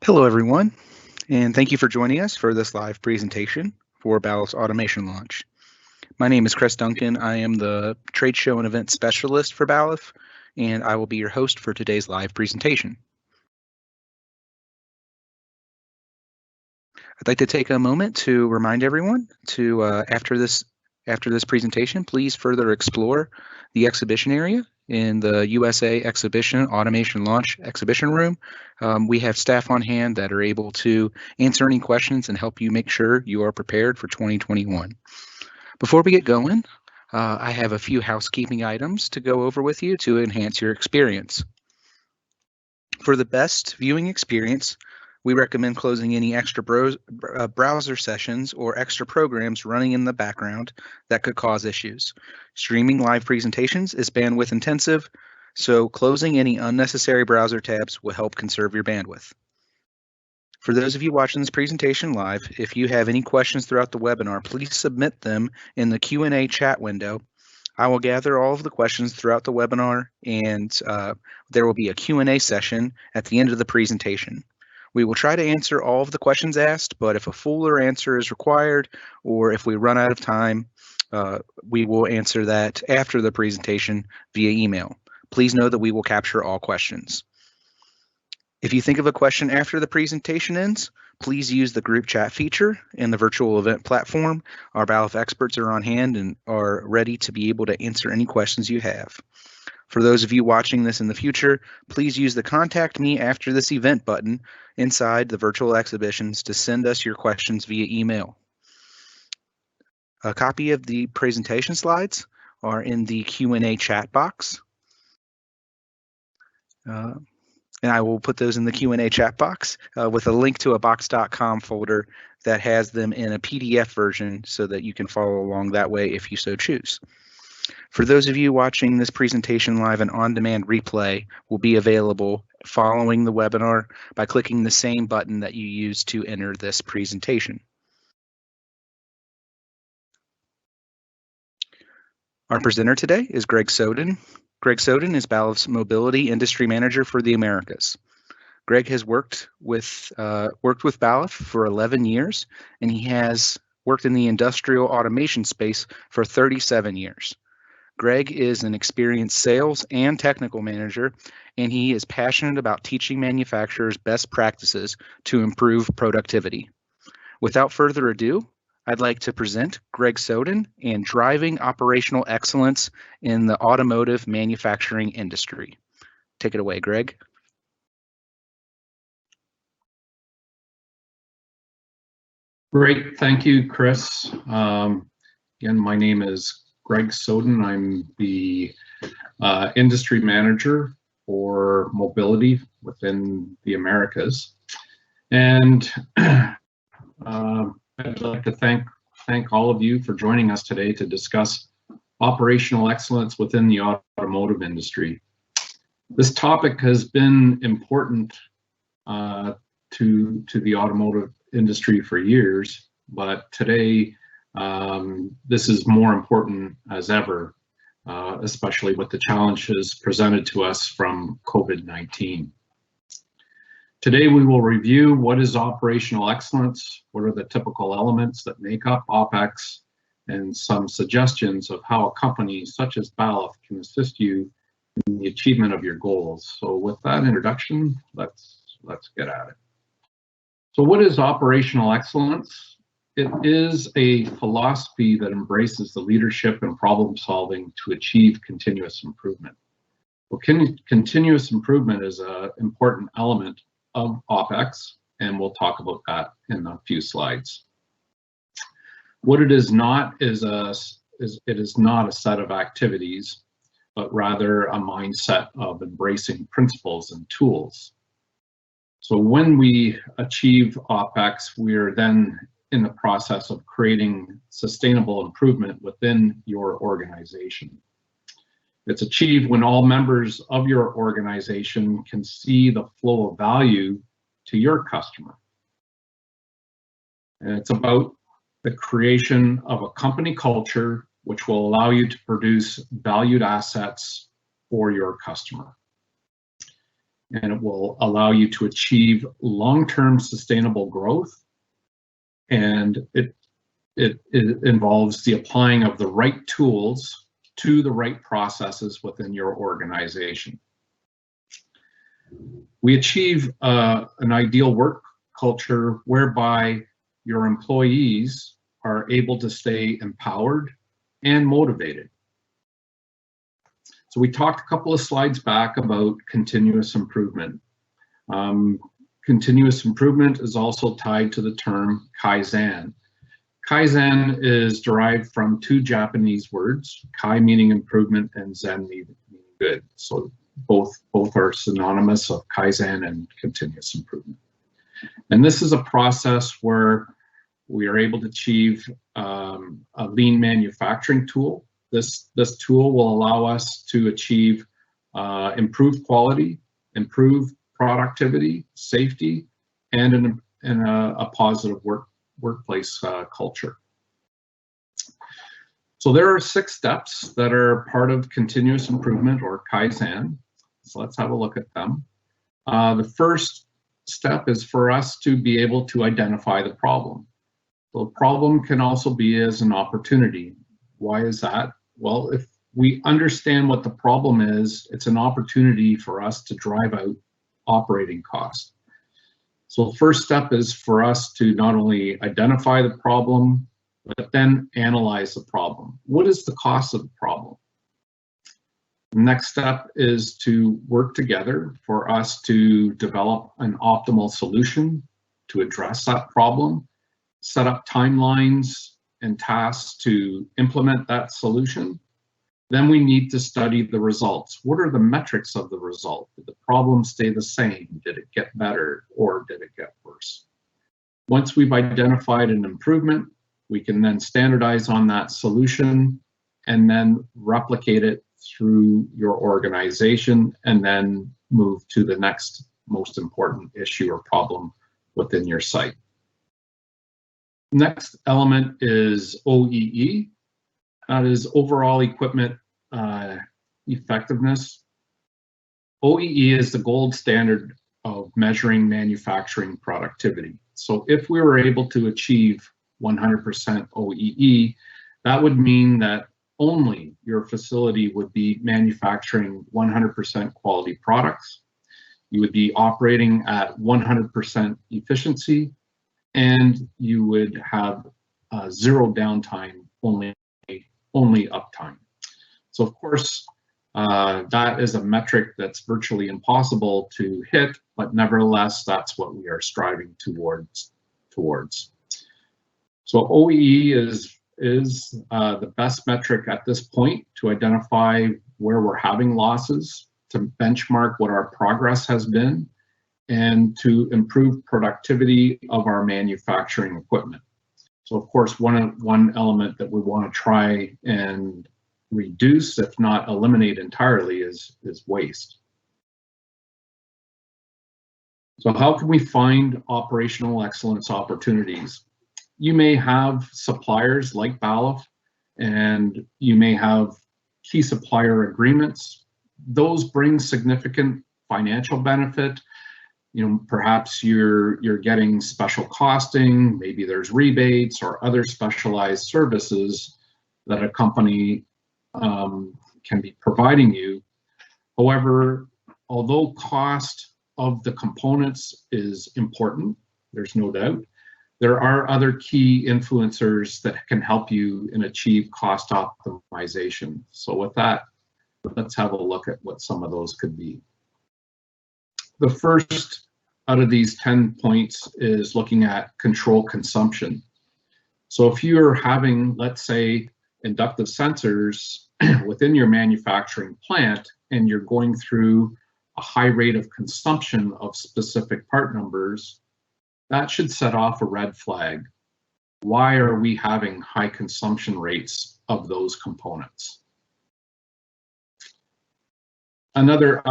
Hello, everyone, and thank you for joining us for this live presentation for Ballif's automation launch. My name is Chris Duncan. I am the trade show and event specialist for Ballif, and I will be your host for today's live presentation. I'd like to take a moment to remind everyone to, after this presentation, please further explore the exhibition area in the USA Exhibition Automation Launch Exhibition Room. We have staff on hand that are able to answer any questions and help you make sure you are prepared for 2021. Before we get going, I have a few housekeeping items to go over with you to enhance your experience. For the best viewing experience, we recommend closing any extra browser sessions or extra programs running in the background that could cause issues. Streaming live presentations is bandwidth intensive, so closing any unnecessary browser tabs will help conserve your bandwidth. For those of you watching this presentation live, if you have any questions throughout the webinar, please submit them in the Q&A chat window. I will gather all of the questions throughout the webinar, and there will be a Q&A session at the end of the presentation. We will try to answer all of the questions asked, but if a fuller answer is required or if we run out of time, we will answer that after the presentation via email. Please know that we will capture all questions. If you think of a question after the presentation ends, please use the group chat feature in the virtual event platform. Our Ballif experts are on hand and are ready to be able to answer any questions you have. For those of you watching this in the future, please use the Contact Me After This Event button inside the virtual exhibitions to send us your questions via email. A copy of the presentation slides are in the Q&A chat box. And I will put those in the Q&A chat box with a link to a box.com folder that has them in a PDF version so that you can follow along that way if you so choose. For those of you watching this presentation live, an on-demand replay will be available following the webinar by clicking the same button that you used to enter this presentation. Our presenter today is Greg Soden. Greg Soden is Ballif's Mobility Industry Manager for the Americas. Greg has worked with Ballif for 11 years, and he has worked in the industrial automation space for 37 years. Greg is an experienced sales and technical manager, and he is passionate about teaching manufacturers best practices to improve productivity. Without further ado, I'd like to present Greg Soden and driving operational excellence in the automotive manufacturing industry. Take it away, Greg. Great, thank you, Chris. Again, my name is Greg Soden. I'm the industry manager for mobility within the Americas. And I'd like to thank all of you for joining us today to discuss operational excellence within the automotive industry. This topic has been important to the automotive industry for years, but today this is more important as ever, especially with the challenges presented to us from COVID-19. Today we will review what is operational excellence, what are the typical elements that make up OpEx, and some suggestions of how a company such as Ballif can assist you in the achievement of your goals. So with that introduction, let's get at it. So what is operational excellence? It is a philosophy that embraces the leadership and problem solving to achieve continuous improvement. Well, continuous improvement is an important element of OpEx, and we'll talk about that in a few slides. What it is not is it is not a set of activities, but rather a mindset of embracing principles and tools. So when we achieve OpEx, we're then in the process of creating sustainable improvement within your organization. It's achieved when all members of your organization can see the flow of value to your customer. And it's about the creation of a company culture which will allow you to produce valued assets for your customer. and it will allow you to achieve long-term sustainable growth. And it involves the applying of the right tools to the right processes within your organization. We achieve an ideal work culture whereby your employees are able to stay empowered and motivated. So we talked a couple of slides back about continuous improvement. Continuous improvement is also tied to the term Kaizen. Kaizen is derived from two Japanese words, Kai meaning improvement and Zen meaning good. So both are synonymous of Kaizen and continuous improvement. And this is a process where we are able to achieve a lean manufacturing tool. This tool will allow us to achieve improved quality, improved productivity, safety, and a positive workplace culture. So there are 6 steps that are part of continuous improvement or Kaizen. So let's have a look at them. The first step is for us to be able to identify the problem. The problem can also be as an opportunity. Why is that? Well, if we understand what the problem is, it's an opportunity for us to drive out operating costs. So the first step is for us to not only identify the problem, but then analyze the problem. What is the cost of the problem? The next step is to work together for us to develop an optimal solution to address that problem, set up timelines and tasks to implement that solution. Then we need to study the results. What are the metrics of the result? Did the problem stay the same? Did it get better or did it get worse? Once we've identified an improvement, we can then standardize on that solution and then replicate it through your organization and then move to the next most important issue or problem within your site. Next element is OEE. That is overall equipment effectiveness. OEE is the gold standard of measuring manufacturing productivity. So if we were able to achieve 100% OEE, that would mean that only your facility would be manufacturing 100% quality products. You would be operating at 100% efficiency, and you would have zero downtime, only uptime. So of course, that is a metric that's virtually impossible to hit, but nevertheless, that's what we are striving towards. So OEE is the best metric at this point to identify where we're having losses, to benchmark what our progress has been, and to improve productivity of our manufacturing equipment. So of course, one element that we want to try and reduce, if not eliminate entirely, is waste. So how can we find operational excellence opportunities? You may have suppliers like Balluff, and you may have key supplier agreements. Those bring significant financial benefit. You know, perhaps you're getting special costing, maybe there's rebates or other specialized services that a company can be providing you. However, although cost of the components is important, there's no doubt, there are other key influencers that can help you and achieve cost optimization. So with that, let's have a look at what some of those could be. The first out of these 10 points is looking at control consumption. So if you're having, let's say, inductive sensors within your manufacturing plant, and you're going through a high rate of consumption of specific part numbers, that should set off a red flag. Why are we having high consumption rates of those components? Another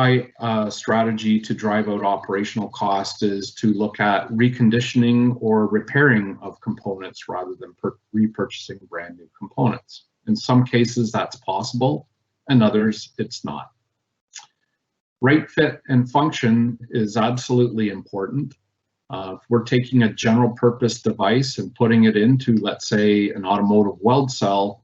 strategy to drive out operational cost is to look at reconditioning or repairing of components rather than repurchasing brand new components. In some cases, that's possible, and others, it's not. Right fit and function is absolutely important. If we're taking a general purpose device and putting it into, let's say, an automotive weld cell,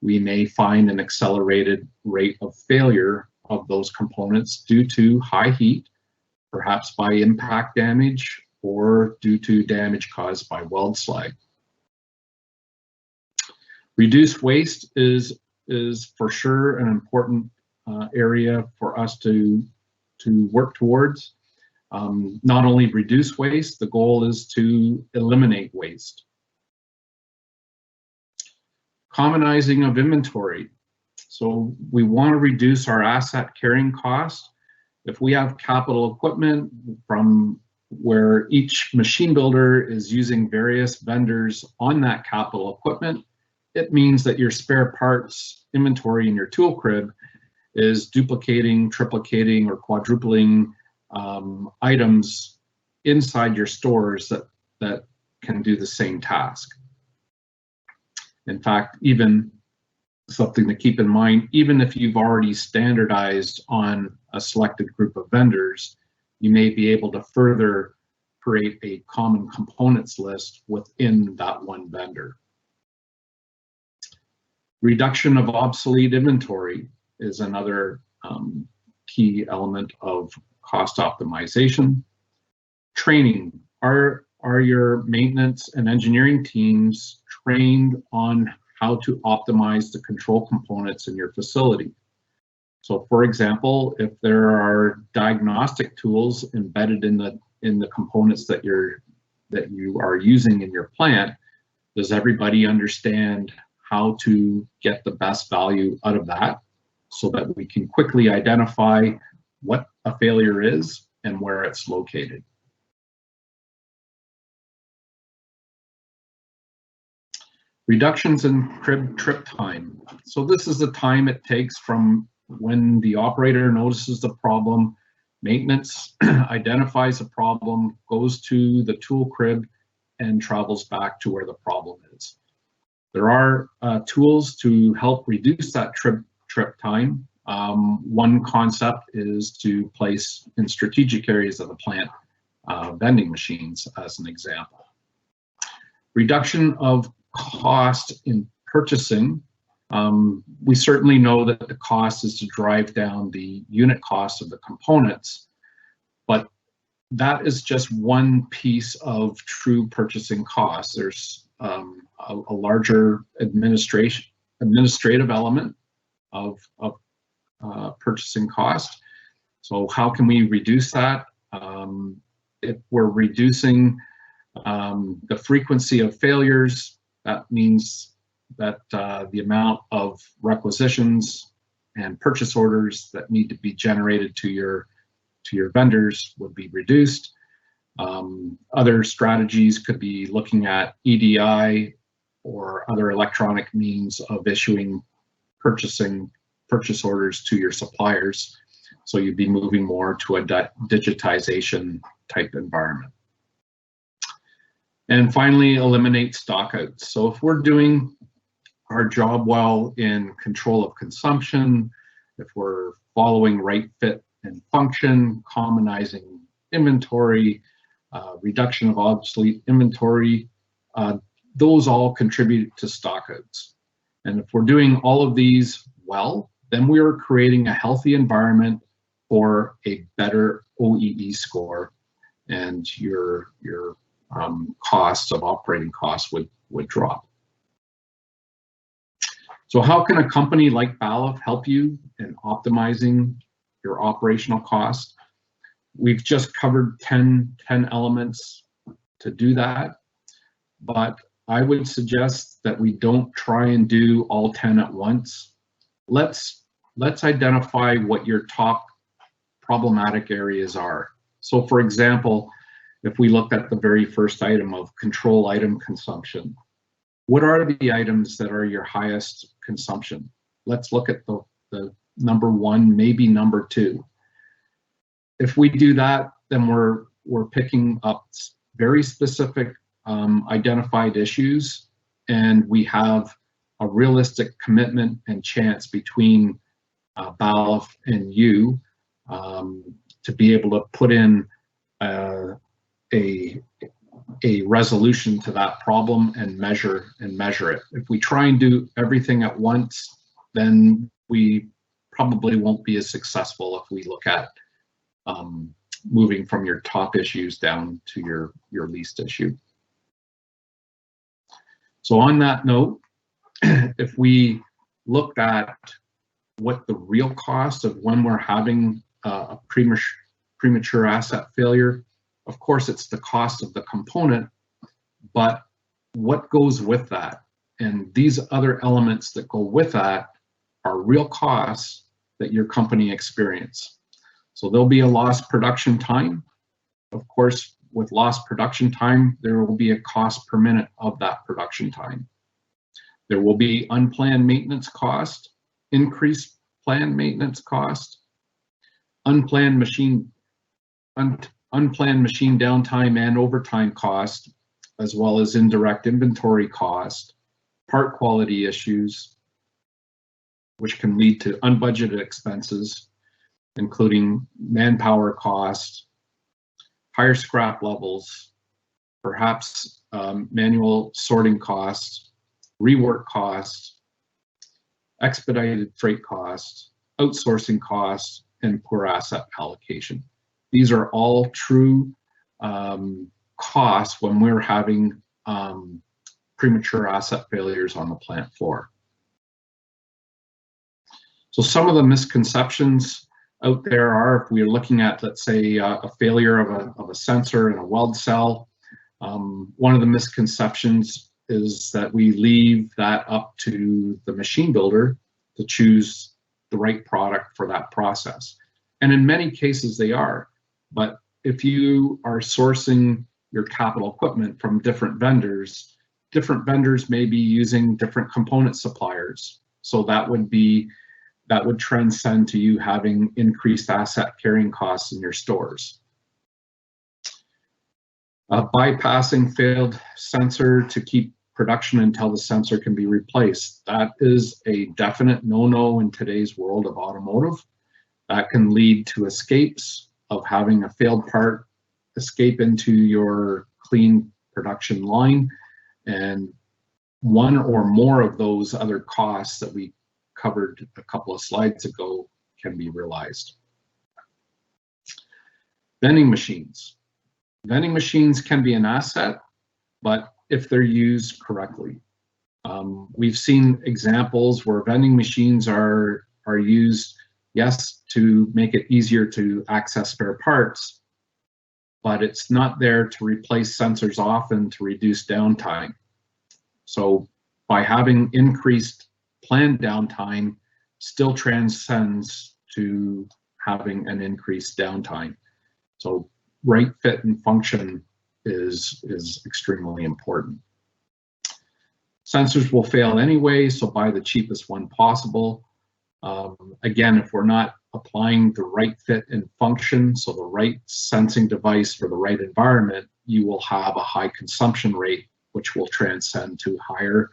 we may find an accelerated rate of failure of those components due to high heat, perhaps by impact damage, or due to damage caused by weld slag. Reduced waste is for sure an important area for us to work towards. Not only reduce waste, the goal is to eliminate waste. Commonizing of inventory. So we want to reduce our asset carrying cost. If we have capital equipment from where each machine builder is using various vendors on that capital equipment, it means that your spare parts inventory in your tool crib is duplicating, triplicating, or quadrupling items inside your stores that can do the same task. In fact, even something to keep in mind, even if you've already standardized on a selected group of vendors, you may be able to further create a common components list within that one vendor. Reduction of obsolete inventory is another key element of cost optimization. Training. Are your maintenance and engineering teams trained on how to optimize the control components in your facility? So for example, if there are diagnostic tools embedded in the components that you are using in your plant, does everybody understand how to get the best value out of that so that we can quickly identify what a failure is and where it's located? Reductions in crib trip time. So this is the time it takes from when the operator notices the problem, maintenance identifies a problem, goes to the tool crib, and travels back to where the problem is. There are tools to help reduce that trip time. One concept is to place in strategic areas of the plant vending machines, as an example. Reduction of cost in purchasing. We certainly know that the cost is to drive down the unit cost of the components, but that is just one piece of true purchasing costs. There's a larger administrative element of purchasing cost. So how can we reduce that? If we're reducing the frequency of failures, that means that the amount of requisitions and purchase orders that need to be generated to your vendors would be reduced. Other strategies could be looking at EDI or other electronic means of issuing purchase orders to your suppliers. So you'd be moving more to a digitization type environment. And finally, eliminate stockouts. So if we're doing our job well in control of consumption, if we're following right fit and function, commonizing inventory, reduction of obsolete inventory, those all contribute to stockouts. And if we're doing all of these well, then we are creating a healthy environment for a better OEE score, and your costs of operating costs would drop. So how can a company like Balluff help you in optimizing your operational costs? We've just covered 10 elements to do that, but I would suggest that we don't try and do all 10 at once. Let's identify what your top problematic areas are. So for example, if we looked at the very first item of control item consumption, what are the items that are your highest consumption? Let's look at the number one, maybe number two. If we do that, then we're picking up very specific identified issues, and we have a realistic commitment and chance between Balluff and you to be able to put in a resolution to that problem and measure it. If we try and do everything at once, then we probably won't be as successful if we look at moving from your top issues down to your least issue. So on that note, if we looked at what the real cost of when we're having a premature asset failure, of course it's the cost of the component, but what goes with that? And these other elements that go with that are real costs that your company experience. So there'll be a lost production time. Of course, with lost production time, there will be a cost per minute of that production time. There will be unplanned maintenance cost, increased planned maintenance cost, unplanned machine downtime and overtime cost, as well as indirect inventory cost, part quality issues, which can lead to unbudgeted expenses, including manpower cost, higher scrap levels, perhaps manual sorting costs, rework costs, expedited freight costs, outsourcing costs, and poor asset allocation. These are all true costs when we're having premature asset failures on the plant floor. So some of the misconceptions out there are, if we're looking at, let's say, a failure of a sensor in a weld cell, one of the misconceptions is that we leave that up to the machine builder to choose the right product for that process. And in many cases they are, but if you are sourcing your capital equipment from different vendors may be using different component suppliers. So that would transcend to you having increased asset carrying costs in your stores. Bypassing failed sensor to keep production until the sensor can be replaced. That is a definite no-no in today's world of automotive. That can lead to escapes of having a failed part escape into your clean production line, and one or more of those other costs that we covered a couple of slides ago can be realized. Vending machines. Vending machines can be an asset, but if they're used correctly. We've seen examples where vending machines are used, yes, to make it easier to access spare parts, but it's not there to replace sensors often to reduce downtime. So by having increased planned downtime still transcends to having an increased downtime. So right fit and function is extremely important. Sensors will fail anyway, so buy the cheapest one possible. Again, if we're not applying the right fit and function, so the right sensing device for the right environment, you will have a high consumption rate, which will transcend to higher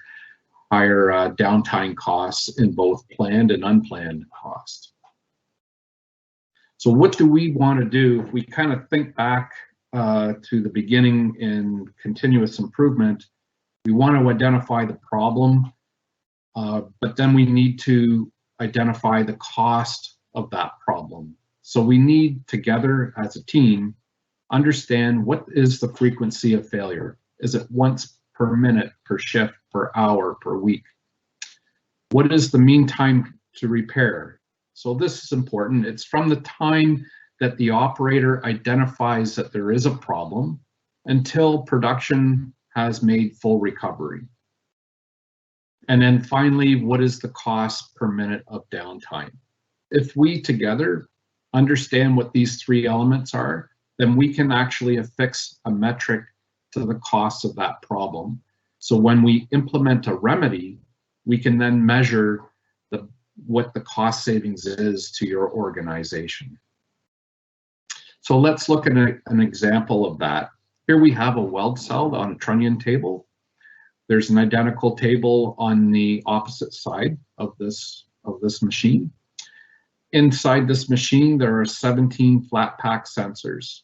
downtime costs in both planned and unplanned costs. So what do we want to do if we kind of think back to the beginning in continuous improvement? We want to identify the problem, but then we need to identify the cost of that problem. So we need together as a team understand what is the frequency of failure. Is it once per minute, per shift, per hour, per week? What is the mean time to repair? So this is important. It's from the time that the operator identifies that there is a problem until production has made full recovery. And then finally, what is the cost per minute of downtime? If we together understand what these three elements are, then we can actually affix a metric to the cost of that problem. So when we implement a remedy, we can then measure what the cost savings is to your organization. So let's look at an example of that. Here we have a weld cell on a trunnion table. There's an identical table on the opposite side of this machine. Inside this machine, there are 17 flat pack sensors.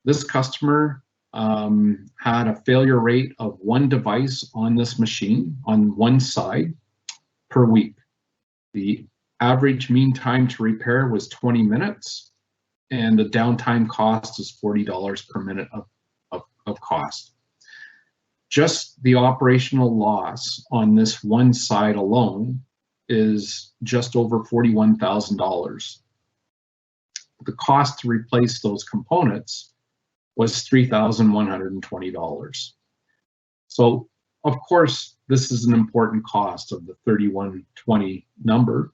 This customer had a failure rate of 1 device on this machine on one side per week. The average mean time to repair was 20 minutes, and the downtime cost is $40 per minute of cost. Just the operational loss on this one side alone is just over $41,000. The cost to replace those components was $3,120. So, of course, this is an important cost of the 3120 number,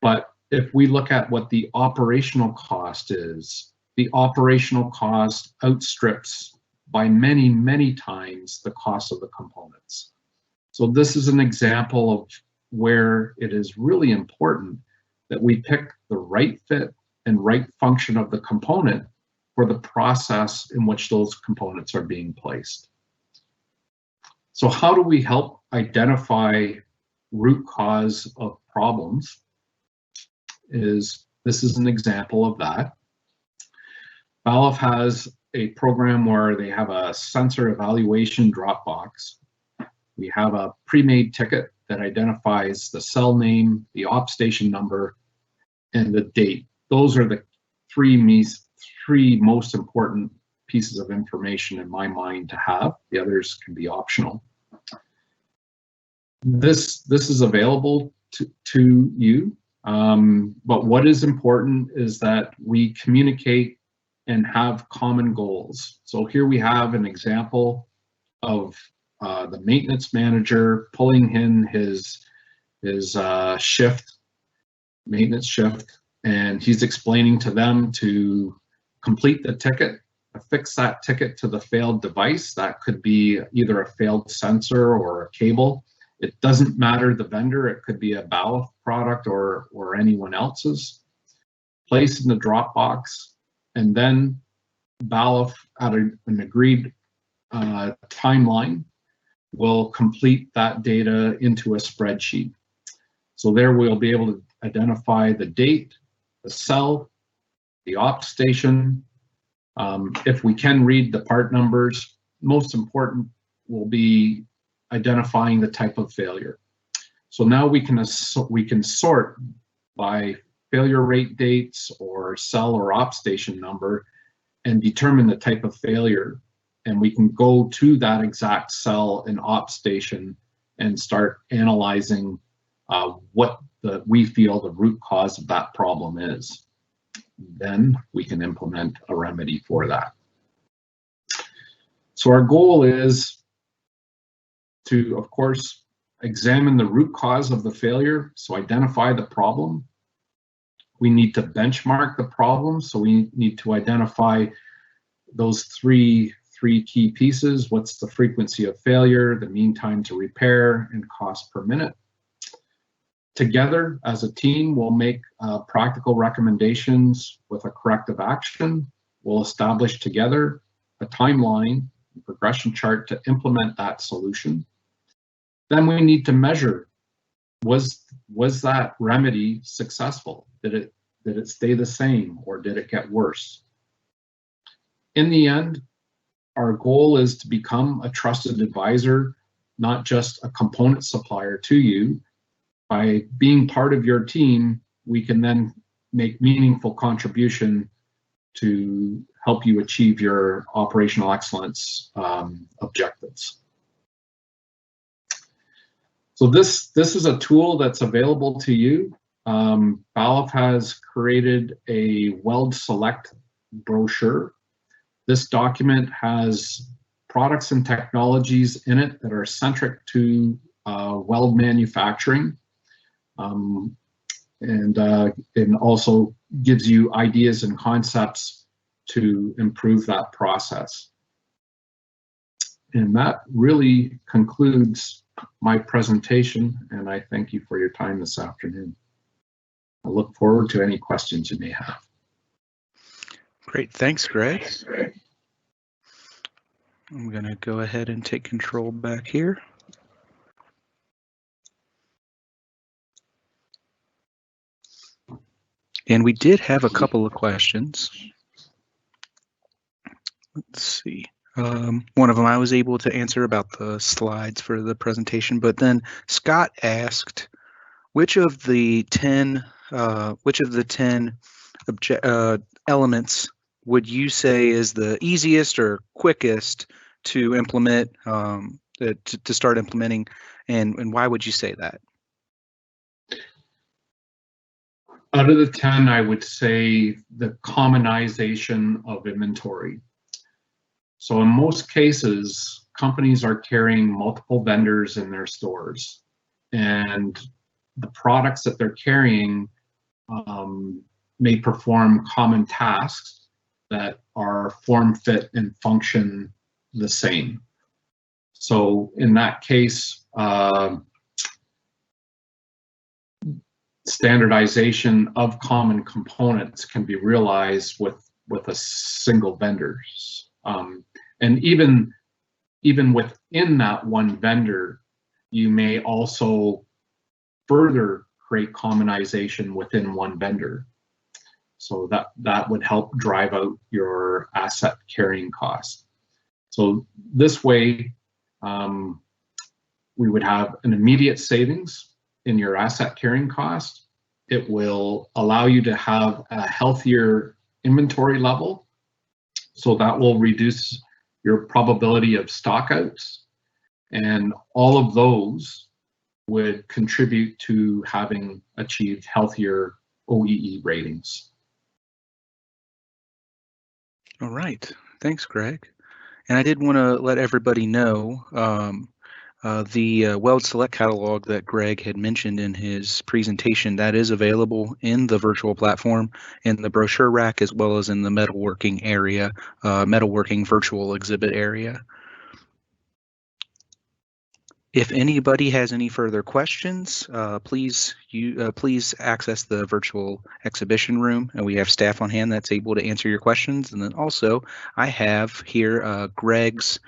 but if we look at what the operational cost is, the operational cost outstrips by many, many times the cost of the components. So this is an example of where it is really important that we pick the right fit and right function of the component for the process in which those components are being placed. So how do we help identify root cause of problems? This is an example of that. Balluff has a program where they have a sensor evaluation drop box. We have a pre-made ticket that identifies the cell name, the op station number, and the date. Those are the three most important pieces of information in my mind to have. The others can be optional. This is available to you, but what is important is that we communicate and have common goals. So here we have an example of the maintenance manager pulling in his maintenance shift, and he's explaining to them to complete the ticket, affix that ticket to the failed device. That could be either a failed sensor or a cable. It doesn't matter the vendor. It could be a Balluff product or anyone else's. Place in the Dropbox, and then Balluff at an agreed timeline will complete that data into a spreadsheet. So there we'll be able to identify the date, the cell, the op station. If we can read the part numbers, most important will be identifying the type of failure. So now we can sort by failure rate dates or cell or op station number and determine the type of failure. And we can go to that exact cell and op station and start analyzing what we feel the root cause of that problem is. Then we can implement a remedy for that. So our goal is to, of course, examine the root cause of the failure, so identify the problem. We need to benchmark the problem, so we need to identify those three key pieces. What's the frequency of failure, the mean time to repair, and cost per minute. Together, as a team, we'll make practical recommendations with a corrective action. We'll establish together a timeline, a progression chart to implement that solution. Then we need to measure, was that remedy successful? Did it stay the same, or did it get worse? In the end, our goal is to become a trusted advisor, not just a component supplier to you. By being part of your team, we can then make meaningful contribution to help you achieve your operational excellence objectives. So this is a tool that's available to you. Balluff has created a weld select brochure. This document has products and technologies in it that are centric to weld manufacturing. And also gives you ideas and concepts to improve that process. And that really concludes my presentation, and I thank you for your time this afternoon. I look forward to any questions you may have. Great, thanks, Greg. I'm going to go ahead and take control back here. And we did have a couple of questions. Let's see. One of them I was able to answer about the slides for the presentation, but then Scott asked, which of the 10 elements would you say is the easiest or quickest to implement, to start implementing, and why would you say that? Out of the 10, I would say the commonization of inventory. So in most cases, companies are carrying multiple vendors in their stores, and the products that they're carrying may perform common tasks that are form, fit, and function the same. So in that case, standardization of common components can be realized with a single vendor. And even within that one vendor, you may also further create commonization within one vendor. So that would help drive out your asset carrying cost. So this way, we would have an immediate savings in your asset carrying cost. It will allow you to have a healthier inventory level. So that will reduce your probability of stockouts. And all of those would contribute to having achieved healthier OEE ratings. All right, thanks, Greg. And I did want to let everybody know the Weld Select catalog that Greg had mentioned in his presentation, that is available in the virtual platform, in the brochure rack, as well as in the metalworking area, metalworking virtual exhibit area. If anybody has any further questions, please access the virtual exhibition room, and we have staff on hand that's able to answer your questions. And then also, I have here Greg's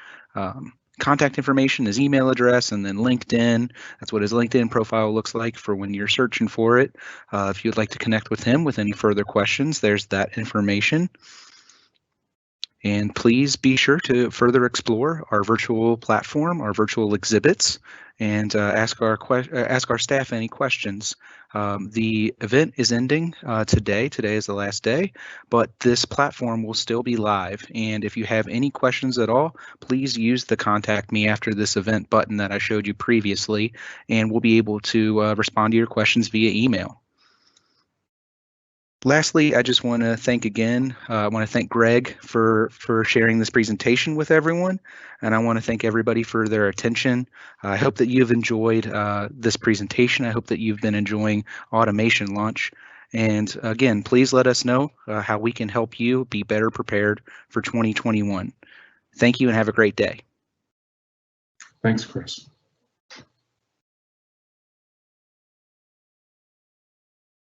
contact information, his email address, and then LinkedIn. That's what his LinkedIn profile looks like for when you're searching for it. If you'd like to connect with him with any further questions, there's that information. And please be sure to further explore our virtual platform, our virtual exhibits, and ask our staff any questions. The event is ending today. Today is the last day, but this platform will still be live. And if you have any questions at all, please use the contact me after this event button that I showed you previously, and we'll be able to respond to your questions via email. Lastly, I just want to thank again, I want to thank Greg for sharing this presentation with everyone, and I want to thank everybody for their attention. I hope that you've enjoyed this presentation. I hope that you've been enjoying Automation Launch. And again, please let us know how we can help you be better prepared for 2021. Thank you and have a great day. Thanks, Chris.